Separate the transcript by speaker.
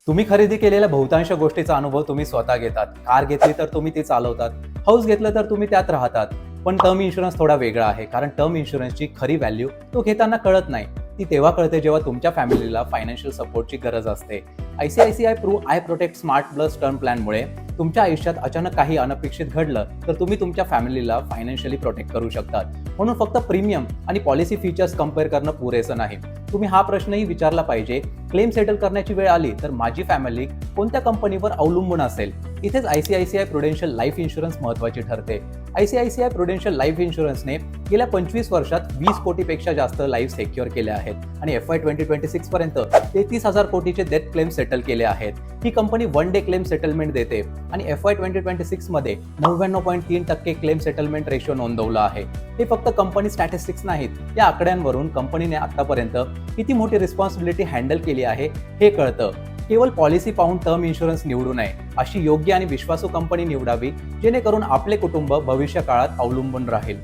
Speaker 1: तुम्ही खरेदी केलेल्या बहुतांश गोष्टीचा अनुभव तुम्ही स्वतः घेतात. कार घेतली तर तुम्ही ती चालवतात. हाऊस घेतलं तर तुम्ही त्यात राहतात. पण टर्म इन्शुरन्स थोडा वेगळा आहे, कारण टर्म इन्शुरन्सची खरी व्हॅल्यू तो घेताना कळत नाही. ती तेव्हा कळते जेव्हा तुमच्या फॅमिलीला फायनान्शियल सपोर्टची गरज असते. ICICI Pru iProtect smart plus term प्लॅनमुळे तुमच्या आयुष्यात अचानक काही अनपेक्षित घडलं तर तुम्ही तुमच्या फॅमिलीला फायनान्शियली प्रोटेक्ट करू शकतात. म्हणून फक्त प्रीमियम आणि पॉलिसी फीचर्स कम्पेअर करणं पुरेसं नाही. तुम्ही हा प्रश्नही विचारला पाहिजे, क्लेम सेटल करण्याची वेळ आली तर माझी फॅमिली कोणत्या कंपनीवर अवलंबून असेल? इथेच आयसीआयसीआय प्रुडेन्शियल लाईफ इन्शुरन्स महत्त्वाची ठरते. आयसीआयसीआय प्रुडेन्शियल लाईफ इन्शुरन्सने गेल्या 25 वर्षात 20 कोटीपेक्षा जास्त लाईफ सेक्युअर केले आहेत आणि FY 2026 पर्यंत 33,000 कोटीचे डेथ क्लेम सेटल केले आहेत. ही company one day claim settlement देते आणि FY 2026 मध्ये 99.3% क्लेम सेटलमेंट रेशो नोंदवला आहे. हे फक्त कंपनी स्टॅटिस्टिक्स नाहीत, या आकड्यांवरून कंपनीने आतापर्यंत किती मोठी रिस्पॉन्सिबिलिटी हँडल केली आहे हे कळतं. केवळ पॉलिसी पाहून टर्म इन्शुरन्स निवडू नये, अशी योग्य आणि विश्वासू कंपनी निवडावी जेणेकरून आपले कुटुंब भविष्य काळात अवलंबून राहील.